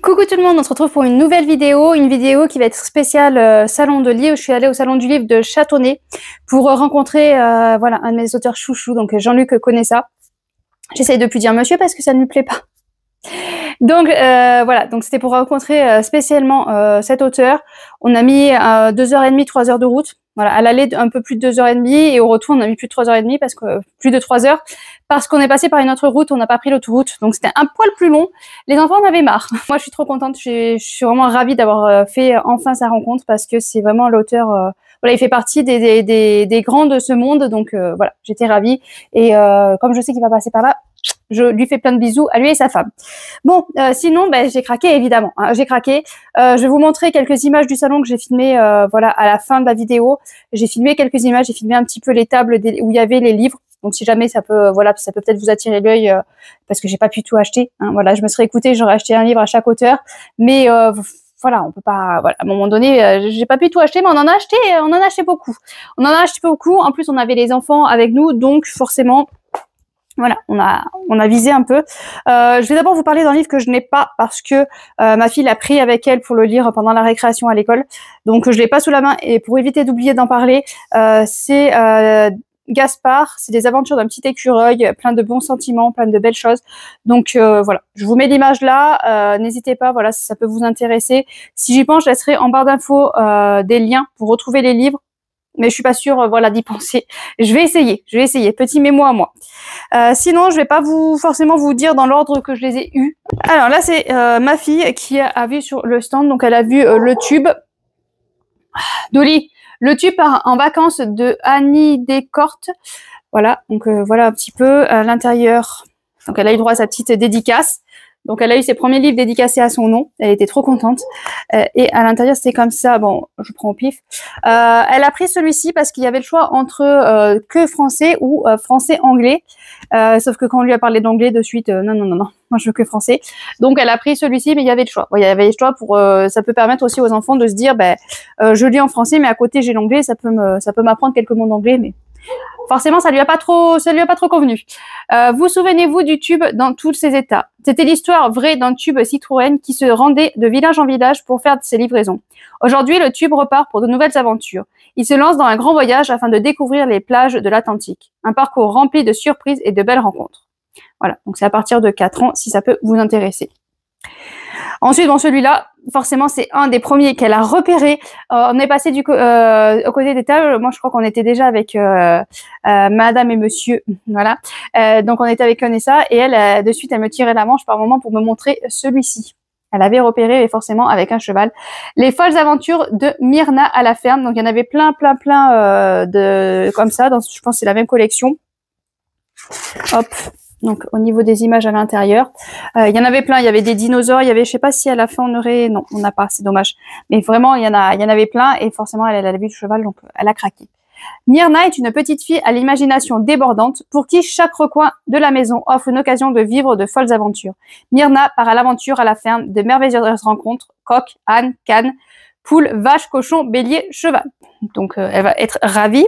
Coucou tout le monde, on se retrouve pour une nouvelle vidéo, qui va être spéciale salon de livre. Je suis allée au salon du livre de Châtenay pour rencontrer voilà, un de mes auteurs chouchous, donc Jean-Luc connaît ça. J'essaye de plus dire monsieur parce que ça ne lui plaît pas. Donc voilà, donc c'était pour rencontrer spécialement cet auteur. On a mis 2h30, 3 heures de route. Voilà, à l'aller un peu plus de 2h30 et au retour on a mis plus de 3h30 parce que plus de 3 heures parce qu'on est passé par une autre route, on n'a pas pris l'autoroute, donc c'était un poil plus long. Les enfants en avaient marre. Moi je suis trop contente, je suis vraiment ravie d'avoir fait enfin sa rencontre parce que c'est vraiment l'auteur. Voilà, il fait partie des grands de ce monde, donc voilà, j'étais ravie et comme je sais qu'il va passer par là. Je lui fais plein de bisous à lui et sa femme. Bon, sinon, j'ai craqué évidemment. Hein, j'ai craqué. Je vais vous montrer quelques images du salon que j'ai filmé. Voilà, à la fin de la vidéo, j'ai filmé quelques images. J'ai filmé un petit peu les tables où il y avait les livres. Donc, si jamais ça peut, voilà, ça peut peut-être vous attirer l'œil parce que j'ai pas pu tout acheter. Hein, voilà, je me serais écoutée, j'aurais acheté un livre à chaque auteur, mais voilà, on peut pas. Voilà, à un moment donné, j'ai pas pu tout acheter, mais on en a acheté beaucoup. On en a acheté beaucoup. En plus, on avait les enfants avec nous, donc forcément. Voilà, on a visé un peu. Je vais d'abord vous parler d'un livre que je n'ai pas parce que ma fille l'a pris avec elle pour le lire pendant la récréation à l'école. Donc je l'ai pas sous la main et pour éviter d'oublier d'en parler, c'est Gaspard. C'est des aventures d'un petit écureuil, plein de bons sentiments, plein de belles choses. Donc voilà, je vous mets l'image là. N'hésitez pas, voilà, si ça peut vous intéresser. Si j'y pense, je laisserai en barre d'infos des liens pour retrouver les livres. Mais je suis pas sûre, voilà, d'y penser. Je vais essayer. Petit mémo à moi. Sinon, je vais pas forcément vous dire dans l'ordre que je les ai eus. Alors là, c'est ma fille qui a vu sur le stand, donc elle a vu le tube. Dolly, le tube part en vacances de Annie Descortes. Voilà, donc voilà un petit peu à l'intérieur. Donc elle a eu droit à sa petite dédicace. Donc, elle a eu ses premiers livres dédicacés à son nom. Elle était trop contente. Et à l'intérieur, c'était comme ça. Bon, je prends au pif. Elle a pris celui-ci parce qu'il y avait le choix entre que français ou français-anglais. Sauf que quand on lui a parlé d'anglais de suite, non. Moi, je veux que français. Donc, elle a pris celui-ci, mais il y avait le choix. Bon, il y avait le choix pour. Ça peut permettre aussi aux enfants de se dire, je lis en français, mais à côté, j'ai l'anglais. Ça peut m'apprendre quelques mots d'anglais, mais. Forcément, ça lui a pas trop convenu. Vous souvenez-vous du tube dans tous ses états? C'était l'histoire vraie d'un tube Citroën qui se rendait de village en village pour faire ses livraisons. Aujourd'hui, le tube repart pour de nouvelles aventures. Il se lance dans un grand voyage afin de découvrir les plages de l'Atlantique. Un parcours rempli de surprises et de belles rencontres. Voilà, donc c'est à partir de 4 ans si ça peut vous intéresser. Ensuite, bon, celui-là, forcément, c'est un des premiers qu'elle a repéré. On est passé au côté des tables. Moi, je crois qu'on était déjà avec Madame et Monsieur, voilà. Donc, on était avec Vanessa et elle, de suite, elle me tirait la manche par moment pour me montrer celui-ci. Elle avait repéré, et forcément, avec un cheval. Les folles aventures de Myrna à la ferme. Donc, il y en avait plein de comme ça. Je pense que c'est la même collection. Hop. Donc au niveau des images à l'intérieur, il y en avait plein. Il y avait des dinosaures. Il y avait, je sais pas si à la fin on aurait, non, on n'a pas, c'est dommage. Mais vraiment, il y en avait plein et forcément elle a vu le cheval, donc elle a craqué. Myrna est une petite fille à l'imagination débordante pour qui chaque recoin de la maison offre une occasion de vivre de folles aventures. Myrna part à l'aventure à la ferme, de merveilleuses rencontres, coq, âne, canne, poule, vache, cochon, bélier, cheval. Donc, elle va être ravie.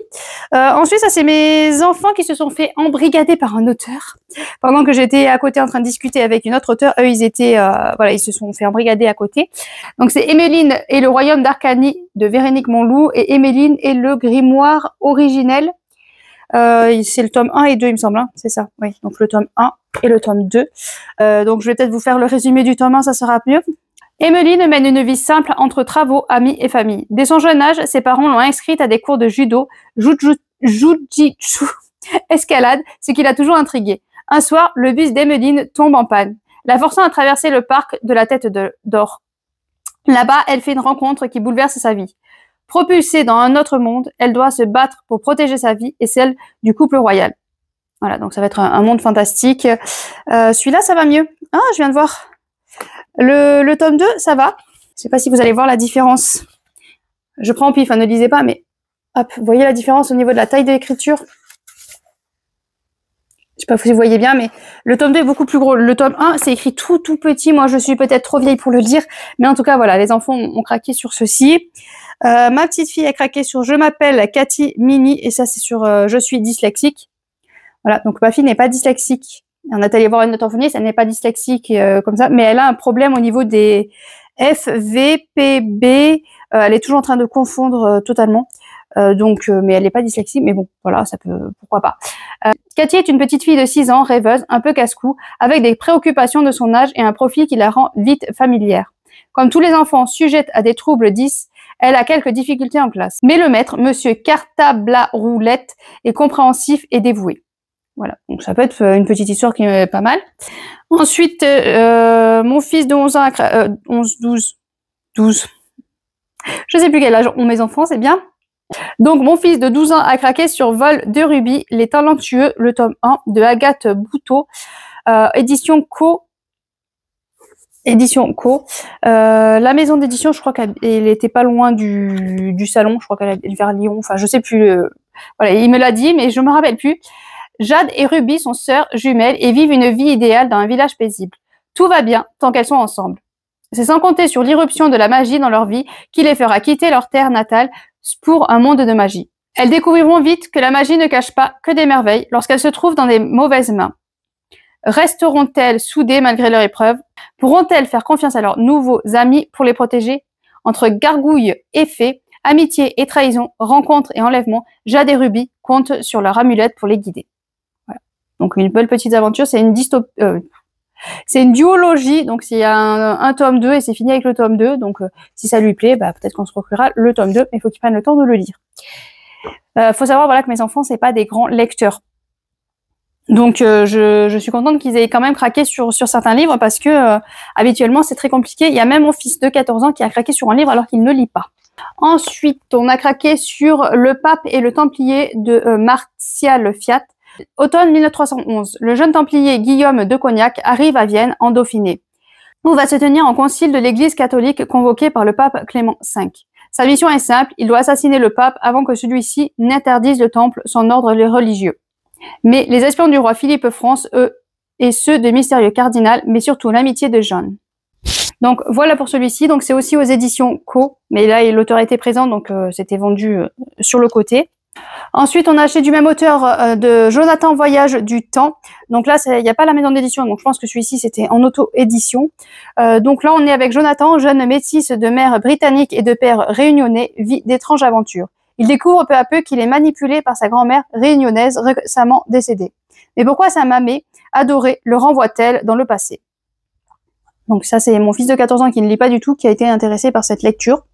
Ensuite, ça, c'est mes enfants qui se sont fait embrigader par un auteur. Pendant que j'étais à côté en train de discuter avec une autre auteure, eux, ils étaient, voilà, ils se sont fait embrigader à côté. Donc, c'est Emmeline et le royaume d'Arcanie de Véronique Monloup et Emmeline et le grimoire originel. C'est le tome 1 et 2, il me semble, hein, c'est ça. Oui, donc le tome 1 et le tome 2. Donc, je vais peut-être vous faire le résumé du tome 1, ça sera mieux. Emmeline mène une vie simple entre travaux, amis et famille. Dès son jeune âge, ses parents l'ont inscrite à des cours de judo, jujitsu, escalade, ce qui l'a toujours intriguée. Un soir, le bus d'Emmeline tombe en panne, la forçant à traverser le parc de la Tête d'Or. Là-bas, elle fait une rencontre qui bouleverse sa vie. Propulsée dans un autre monde, elle doit se battre pour protéger sa vie et celle du couple royal. Voilà, donc ça va être un monde fantastique. Celui-là, ça va mieux. Ah, je viens de voir. Le tome 2, ça va. Je sais pas si vous allez voir la différence. Je prends au pif, hein, ne lisez pas, mais hop, vous voyez la différence au niveau de la taille de l'écriture? Je sais pas si vous voyez bien, mais le tome 2 est beaucoup plus gros. Le tome 1, c'est écrit tout petit. Moi, je suis peut-être trop vieille pour le lire, mais en tout cas, voilà, les enfants ont craqué sur ceci. Ma petite fille a craqué sur Je m'appelle Cathy Mini, et ça, c'est sur Je suis dyslexique. Voilà, donc ma fille n'est pas dyslexique. On est allé voir une orthophoniste, elle n'est pas dyslexique comme ça, mais elle a un problème au niveau des F, V, P, B. Elle est toujours en train de confondre totalement. Mais elle n'est pas dyslexique, mais bon, voilà, ça peut, pourquoi pas. Cathy est une petite fille de 6 ans, rêveuse, un peu casse-cou, avec des préoccupations de son âge et un profil qui la rend vite familière. Comme tous les enfants sujettes à des troubles 10, elle a quelques difficultés en classe. Mais le maître, monsieur Cartablaroulette, est compréhensif et dévoué. Voilà, donc ça peut être une petite histoire qui est pas mal. Ensuite, mon fils de 11 ans, 12, je sais plus quel âge ont mes enfants, c'est bien. Donc, mon fils de 12 ans a craqué sur Vol de Ruby, Les Talentueux, le tome 1 de Agathe Bouteau, édition Co. La maison d'édition, je crois qu'elle était pas loin du salon, je crois qu'elle est vers Lyon, enfin je sais plus. Voilà, il me l'a dit, mais je me rappelle plus. Jade et Ruby sont sœurs jumelles et vivent une vie idéale dans un village paisible. Tout va bien tant qu'elles sont ensemble. C'est sans compter sur l'irruption de la magie dans leur vie qui les fera quitter leur terre natale pour un monde de magie. Elles découvriront vite que la magie ne cache pas que des merveilles lorsqu'elles se trouvent dans des mauvaises mains. Resteront-elles soudées malgré leur épreuve? Pourront-elles faire confiance à leurs nouveaux amis pour les protéger? Entre gargouilles et fées, amitié et trahison, rencontres et enlèvements, Jade et Ruby comptent sur leur amulette pour les guider. Voilà. Donc une belle petite aventure, c'est une c'est une duologie, donc il y a un tome 2 et c'est fini avec le tome 2, donc si ça lui plaît, peut-être qu'on se procurera le tome 2, mais il faut qu'ils prennent le temps de le lire. Faut savoir voilà, que mes enfants, c'est pas des grands lecteurs. Donc je suis contente qu'ils aient quand même craqué sur certains livres parce que habituellement c'est très compliqué. Il y a même mon fils de 14 ans qui a craqué sur un livre alors qu'il ne lit pas. Ensuite, on a craqué sur Le Pape et le Templier de Martial Fiat. Automne 1311, le jeune templier Guillaume de Cognac arrive à Vienne, en Dauphiné, où va se tenir un concile de l'Église catholique convoqué par le pape Clément V. Sa mission est simple, il doit assassiner le pape avant que celui-ci n'interdise le temple, son ordre religieux. Mais les espions du roi Philippe France, eux, et ceux de mystérieux cardinal, mais surtout l'amitié de John. Donc voilà pour celui-ci, donc c'est aussi aux éditions Co, mais là l'auteur était présent, donc c'était vendu sur le côté. Ensuite, on a acheté du même auteur de Jonathan Voyage du temps. Donc là, il n'y a pas la maison d'édition, donc je pense que celui-ci, c'était en auto-édition. Donc là, on est avec Jonathan, jeune métisse de mère britannique et de père réunionnais, vit d'étranges aventures. Il découvre peu à peu qu'il est manipulé par sa grand-mère réunionnaise récemment décédée. Mais pourquoi sa mamée, adorée, le renvoie-t-elle dans le passé? Donc ça, c'est mon fils de 14 ans qui ne lit pas du tout, qui a été intéressé par cette lecture.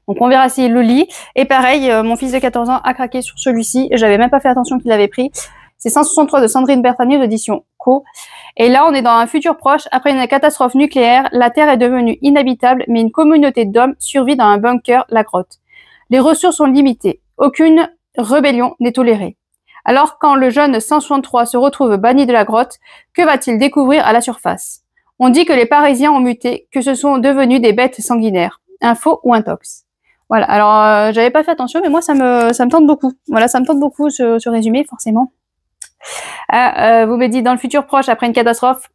Donc on verra s'il le lit. Et pareil, mon fils de 14 ans a craqué sur celui-ci. J'avais même pas fait attention qu'il l'avait pris. C'est 163 de Sandrine Berthani aux éditions Co. Et là, on est dans un futur proche. Après une catastrophe nucléaire, la Terre est devenue inhabitable, mais une communauté d'hommes survit dans un bunker, la grotte. Les ressources sont limitées. Aucune rébellion n'est tolérée. Alors, quand le jeune 163 se retrouve banni de la grotte, que va-t-il découvrir à la surface? On dit que les Parisiens ont muté, que ce sont devenus des bêtes sanguinaires. Un faux ou un tox. Voilà, alors j'avais pas fait attention, mais moi ça me tente beaucoup. Voilà, ça me tente beaucoup ce résumé, forcément. Vous me dites dans le futur proche, après une catastrophe,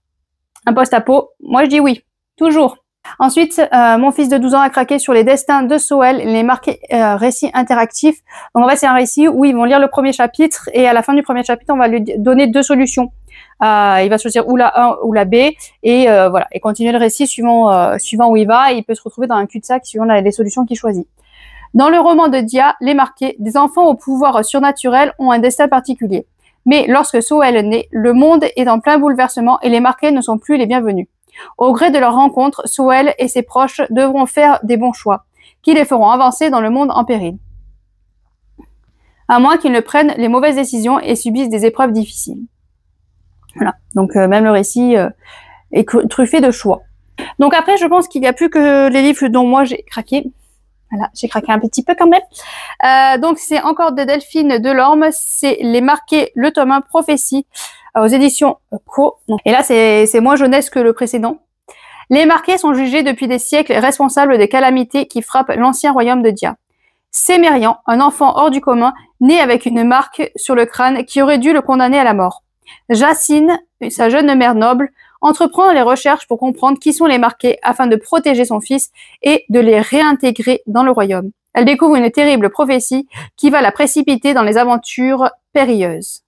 un post-apo. Moi je dis oui, toujours. Ensuite, mon fils de 12 ans a craqué sur les destins de Soel, les marqués récits interactifs. Donc en fait, c'est un récit où ils vont lire le premier chapitre et à la fin du premier chapitre, on va lui donner 2 solutions. Il va choisir ou la 1 ou la B et voilà, et continuer le récit suivant où il va. Et il peut se retrouver dans un cul-de-sac suivant les solutions qu'il choisit. Dans le roman de Dia, Les Marqués, des enfants au pouvoir surnaturel ont un destin particulier. Mais lorsque Soel naît, le monde est en plein bouleversement et les Marqués ne sont plus les bienvenus. Au gré de leur rencontre, Soel et ses proches devront faire des bons choix, qui les feront avancer dans le monde en péril. À moins qu'ils ne prennent les mauvaises décisions et subissent des épreuves difficiles. Voilà, donc même le récit est truffé de choix. Donc après, je pense qu'il n'y a plus que les livres dont moi j'ai craqué. Voilà, j'ai craqué un petit peu quand même. Donc c'est encore de Delphine Delorme, c'est Les Marqués, le tome 1, Prophétie, aux éditions Co. Et là, c'est moins jeunesse que le précédent. Les Marqués sont jugés depuis des siècles responsables des calamités qui frappent l'ancien royaume de Dia. Sémérian, un enfant hors du commun, né avec une marque sur le crâne qui aurait dû le condamner à la mort. Jacine, sa jeune mère noble, entreprend les recherches pour comprendre qui sont les Marqués afin de protéger son fils et de les réintégrer dans le royaume. Elle découvre une terrible prophétie qui va la précipiter dans les aventures périlleuses.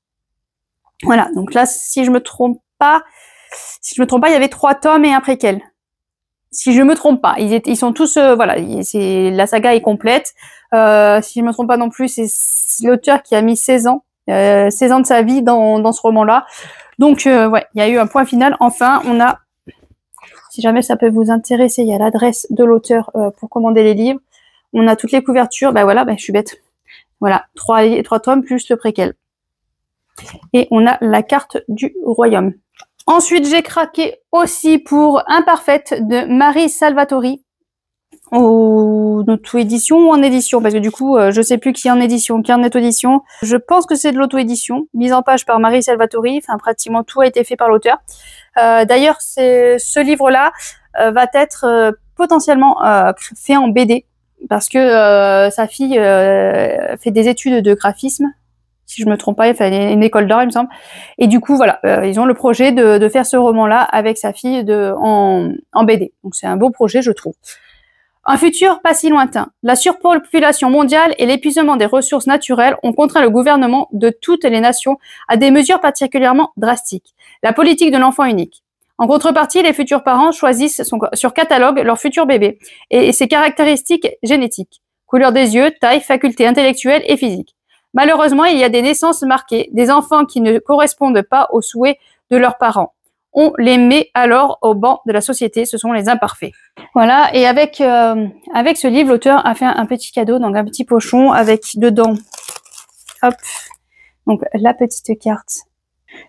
Voilà, donc là, si je me trompe pas, il y avait 3 tomes et un préquel. Si je me trompe pas, ils sont tous, voilà, la saga est complète. Si je me trompe pas non plus, c'est l'auteur qui a mis 16 ans de sa vie dans ce roman-là. Donc, ouais, il y a eu un point final. Enfin, on a, si jamais ça peut vous intéresser, il y a l'adresse de l'auteur pour commander les livres. On a toutes les couvertures. Ben voilà, je suis bête. Voilà, 3 tomes plus le préquel. Et on a la carte du royaume. Ensuite, j'ai craqué aussi pour Imparfaite de Marie Salvatori, en auto-édition ou en édition, parce que du coup, je sais plus qui est en édition, qui est en auto-édition. Je pense que c'est de l'auto-édition, mise en page par Marie Salvatori. Enfin, pratiquement tout a été fait par l'auteur. D'ailleurs, ce livre-là va être potentiellement fait en BD, parce que sa fille fait des études de graphisme. Si je me trompe pas, il fait une école d'art, il me semble. Et du coup, voilà, ils ont le projet de faire ce roman-là avec sa fille en BD. Donc c'est un beau projet, je trouve. Un futur pas si lointain. La surpopulation mondiale et l'épuisement des ressources naturelles ont contraint le gouvernement de toutes les nations à des mesures particulièrement drastiques. La politique de l'enfant unique. En contrepartie, les futurs parents choisissent sur catalogue leur futur bébé et ses caractéristiques génétiques. Couleur des yeux, taille, facultés intellectuelles et physiques. Malheureusement, il y a des naissances marquées, des enfants qui ne correspondent pas aux souhaits de leurs parents. On les met alors au banc de la société, ce sont les imparfaits. Voilà, et avec ce livre, l'auteur a fait un petit cadeau, donc un petit pochon avec dedans, hop, donc la petite carte.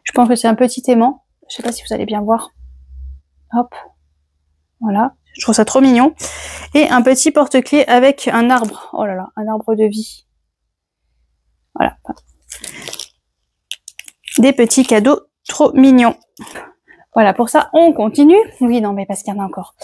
Je pense que c'est un petit aimant, je sais pas si vous allez bien voir. Hop, voilà, je trouve ça trop mignon. Et un petit porte-clés avec un arbre, oh là là, un arbre de vie. Voilà. Des petits cadeaux trop mignons. Voilà, pour ça, on continue. Oui, non, mais parce qu'il y en a encore.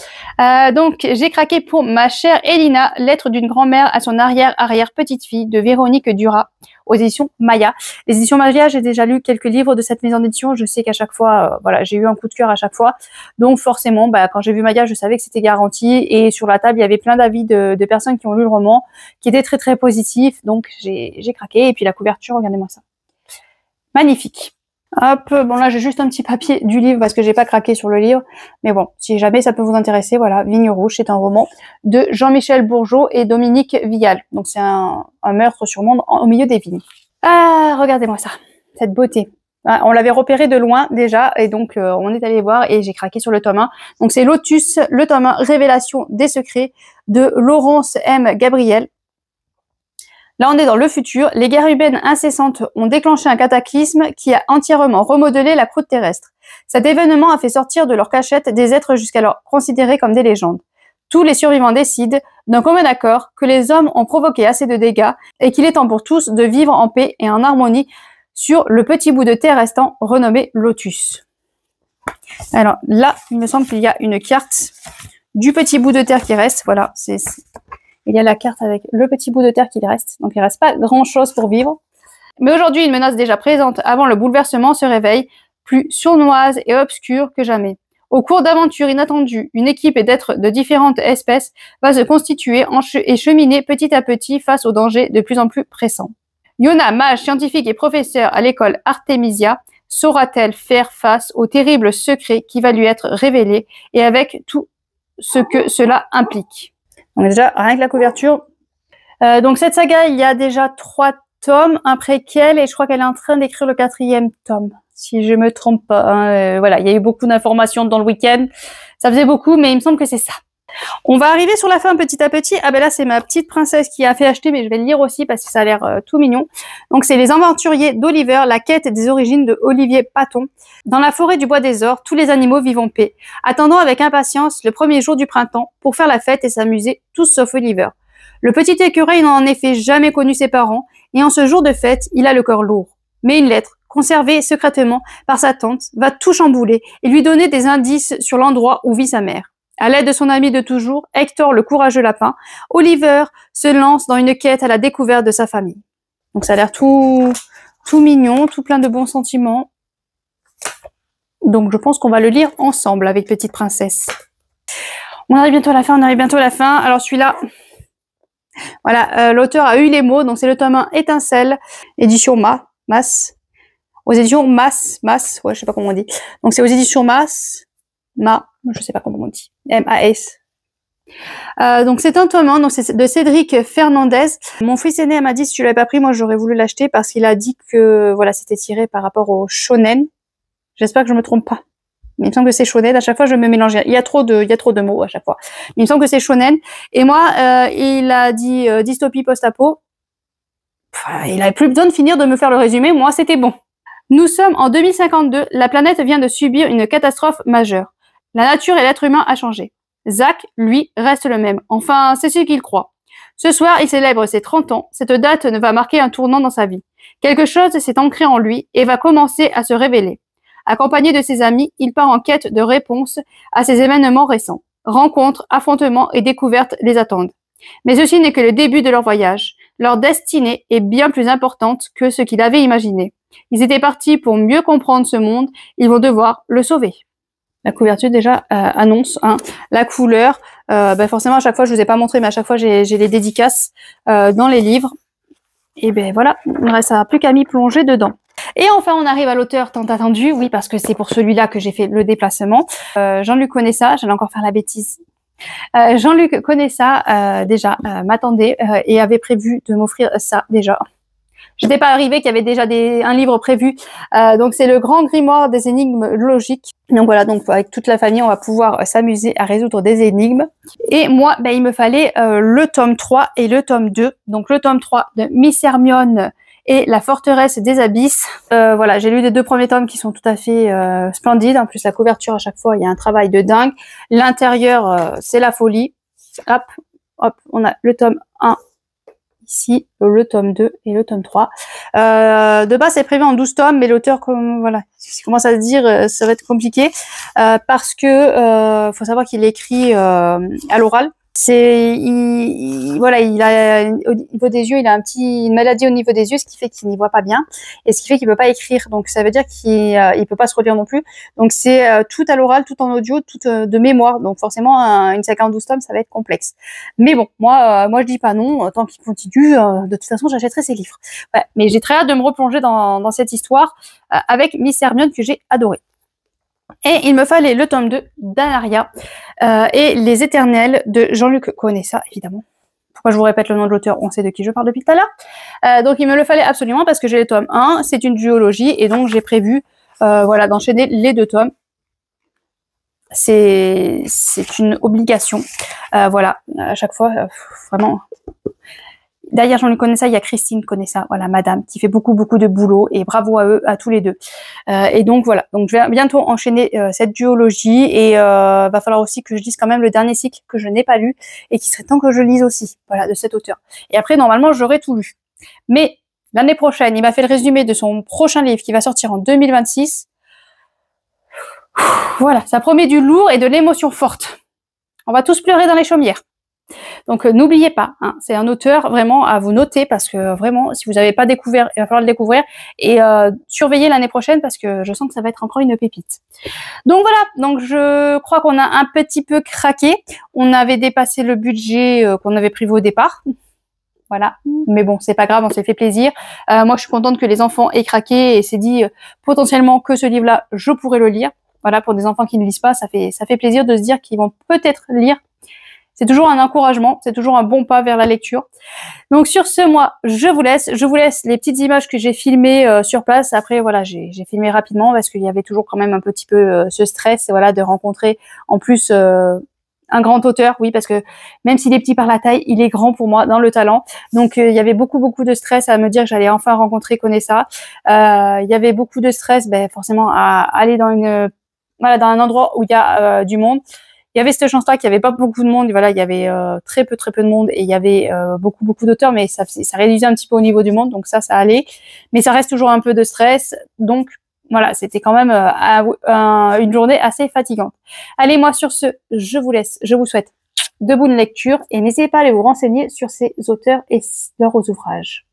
Donc, j'ai craqué pour Ma chère Elina, lettre d'une grand-mère à son arrière-arrière-petite-fille de Véronique Duras, aux éditions Maya. Les éditions Maya, j'ai déjà lu quelques livres de cette maison d'édition. Je sais qu'à chaque fois, voilà, j'ai eu un coup de cœur à chaque fois. Donc, forcément, quand j'ai vu Maya, je savais que c'était garanti. Et sur la table, il y avait plein d'avis de personnes qui ont lu le roman, qui étaient très, très positifs. Donc, j'ai craqué. Et puis, la couverture, regardez-moi ça. Magnifique. Hop, bon là j'ai juste un petit papier du livre parce que j'ai pas craqué sur le livre, mais bon, si jamais ça peut vous intéresser, voilà, Vigne Rouge, c'est un roman de Jean-Michel Bourgeot et Dominique Vial. Donc c'est un meurtre sur monde au milieu des vignes. Ah, regardez-moi ça, cette beauté. Ah, on l'avait repéré de loin déjà, et donc on est allé voir et j'ai craqué sur le tome 1. Donc c'est Lotus, le tome 1, Révélation des secrets de Laurence M. Gabriel. Là, on est dans le futur. Les guerres humaines incessantes ont déclenché un cataclysme qui a entièrement remodelé la croûte terrestre. Cet événement a fait sortir de leur cachette des êtres jusqu'alors considérés comme des légendes. Tous les survivants décident, d'un commun accord, que les hommes ont provoqué assez de dégâts et qu'il est temps pour tous de vivre en paix et en harmonie sur le petit bout de terre restant renommé Lotus. Alors là, il me semble qu'il y a une carte du petit bout de terre qui reste. Voilà, il y a la carte avec le petit bout de terre qui reste. Donc, il ne reste pas grand-chose pour vivre. Mais aujourd'hui, une menace déjà présente avant le bouleversement se réveille, plus sournoise et obscure que jamais. Au cours d'aventures inattendues, une équipe d'êtres de différentes espèces va se constituer et cheminer petit à petit face aux dangers de plus en plus pressants. Yona, mage, scientifique et professeur à l'école Artemisia, saura-t-elle faire face au terrible secret qui va lui être révélé et avec tout ce que cela implique? Donc déjà, rien que la couverture. Donc cette saga, il y a déjà 3 tomes, un préquel, et je crois qu'elle est en train d'écrire le 4e tome, si je me trompe pas. Hein. Voilà, il y a eu beaucoup d'informations dans le week-end. Ça faisait beaucoup, mais il me semble que c'est ça. On va arriver sur la fin petit à petit. Ah ben là, c'est ma petite princesse qui a fait acheter, mais je vais le lire aussi parce que ça a l'air tout mignon. Donc c'est Les Aventuriers d'Oliver, la quête des origines de Olivier Paton. Dans la forêt du Bois des Ors, tous les animaux vivent en paix, attendant avec impatience le premier jour du printemps pour faire la fête et s'amuser, tous sauf Oliver. Le petit écureuil n'a en effet jamais connu ses parents, et en ce jour de fête, il a le cœur lourd. Mais une lettre, conservée secrètement par sa tante, va tout chambouler et lui donner des indices sur l'endroit où vit sa mère. À l'aide de son ami de toujours, Hector le courageux lapin, Oliver se lance dans une quête à la découverte de sa famille. Donc ça a l'air tout mignon, tout plein de bons sentiments. Donc je pense qu'on va le lire ensemble avec Petite Princesse. On arrive bientôt à la fin, Alors celui-là, voilà, l'auteur a eu les mots, donc c'est le tome 1 Étincelle, édition Masse. aux éditions Mas, ouais, je sais pas comment on dit. Donc c'est aux éditions je sais pas comment on dit, M-A-S. Donc c'est un tome 1, donc c'est de Cédric Fernandez. Mon fils aîné m'a dit si tu l'avais pas pris, moi j'aurais voulu l'acheter parce qu'il a dit que voilà, c'était tiré par rapport au shonen. J'espère que je me trompe pas. Mais il me semble que c'est shonen. À chaque fois, je me mélange. Il y a trop de mots à chaque fois. Mais il me semble que c'est shonen. Et moi, il a dit dystopie post-apo. Enfin, il avait plus besoin de finir de me faire le résumé. Moi, c'était bon. Nous sommes en 2052. La planète vient de subir une catastrophe majeure. La nature et l'être humain a changé. Zach, lui, reste le même. Enfin, c'est ce qu'il croit. Ce soir, il célèbre ses 30 ans. Cette date va marquer un tournant dans sa vie. Quelque chose s'est ancré en lui et va commencer à se révéler. Accompagné de ses amis, il part en quête de réponses à ces événements récents. Rencontres, affrontements et découvertes les attendent. Mais ceci n'est que le début de leur voyage. Leur destinée est bien plus importante que ce qu'ils avaient imaginé. Ils étaient partis pour mieux comprendre ce monde, ils vont devoir le sauver. La couverture déjà annonce la couleur. Forcément à chaque fois je vous ai pas montré, mais à chaque fois j'ai les dédicaces dans les livres. Et ben voilà, il ne reste plus qu'à m'y plonger dedans. Et enfin on arrive à l'auteur tant attendu, oui parce que c'est pour celui-là que j'ai fait le déplacement. Jean-Luc Conessa, j'allais encore faire la bêtise. Jean-Luc Conessa déjà m'attendait et avait prévu de m'offrir ça déjà. Je n'étais pas arrivée qu'il y avait déjà un livre prévu. Donc c'est le grand grimoire des énigmes logiques. Donc voilà, donc avec toute la famille, on va pouvoir s'amuser à résoudre des énigmes. Et moi, il me fallait le tome 3 et le tome 2. Donc le tome 3 de Miss Hermione et la forteresse des abysses. Voilà, j'ai lu les 2 premiers tomes qui sont tout à fait splendides. En plus, la couverture à chaque fois, il y a un travail de dingue. L'intérieur, c'est la folie. Hop, hop, on a le tome 1. Ici, le tome 2 et le tome 3. De base, c'est prévu en 12 tomes, mais l'auteur, voilà, s'il commence à se dire, ça va être compliqué, parce que faut savoir qu'il écrit à l'oral. Voilà, il a au niveau des yeux, il a une maladie au niveau des yeux, ce qui fait qu'il n'y voit pas bien et ce qui fait qu'il peut pas écrire. Donc ça veut dire qu'il peut pas se relire non plus. Donc c'est tout à l'oral, tout en audio, tout de mémoire. Donc forcément une saga en 12 tomes, ça va être complexe. Mais bon, moi je dis pas non, tant qu'il continue, de toute façon j'achèterai ses livres. Ouais, mais j'ai très hâte de me replonger dans cette histoire avec Miss Hermione que j'ai adorée. Et il me fallait le tome 2 d'Anaria et Les Éternels de Jean-Luc Conessa, évidemment. Pourquoi je vous répète le nom de l'auteur? On sait de qui je parle depuis tout à l'heure. Donc il me le fallait absolument parce que j'ai le tome 1, c'est une duologie et donc j'ai prévu voilà, d'enchaîner les 2 tomes. C'est une obligation. Voilà, à chaque fois, vraiment... Derrière Jean-Luc Conessa, il y a Christine Conessa, voilà, madame, qui fait beaucoup de boulot et bravo à eux, à tous les deux. Et donc voilà, donc je vais bientôt enchaîner cette duologie et va falloir aussi que je lise quand même le dernier cycle que je n'ai pas lu et qui serait temps que je lise aussi, voilà, de cet auteur. Et après, normalement, j'aurai tout lu. Mais l'année prochaine, il m'a fait le résumé de son prochain livre qui va sortir en 2026. Voilà, ça promet du lourd et de l'émotion forte. On va tous pleurer dans les chaumières. Donc n'oubliez pas, c'est un auteur vraiment à vous noter parce que vraiment, si vous n'avez pas découvert, il va falloir le découvrir et surveiller l'année prochaine parce que je sens que ça va être encore une pépite. Donc voilà, donc je crois qu'on a un petit peu craqué. On avait dépassé le budget qu'on avait prévu au départ. Voilà, mais bon, c'est pas grave, on s'est fait plaisir. Moi, je suis contente que les enfants aient craqué et s'est dit potentiellement que ce livre-là, je pourrais le lire. Voilà, pour des enfants qui ne lisent pas, ça fait plaisir de se dire qu'ils vont peut-être lire. C'est toujours un encouragement, c'est toujours un bon pas vers la lecture. Donc sur ce, moi, je vous laisse les petites images que j'ai filmées sur place. Après, voilà, j'ai filmé rapidement parce qu'il y avait toujours quand même un petit peu ce stress, voilà, de rencontrer en plus un grand auteur, oui, parce que même s'il est petit par la taille, il est grand pour moi dans le talent. Donc il y avait beaucoup de stress à me dire que j'allais enfin rencontrer Conessa. Il y avait beaucoup de stress, forcément, à aller dans dans un endroit où il y a du monde. Il y avait cette chance-là qu'il n'y avait pas beaucoup de monde. Voilà, il y avait très peu de monde et il y avait beaucoup d'auteurs, mais ça réduisait un petit peu au niveau du monde, donc ça allait. Mais ça reste toujours un peu de stress. Donc voilà, c'était quand même une journée assez fatigante. Allez, moi sur ce, je vous laisse. Je vous souhaite de bonnes lectures et n'hésitez pas à aller vous renseigner sur ces auteurs et leurs ouvrages.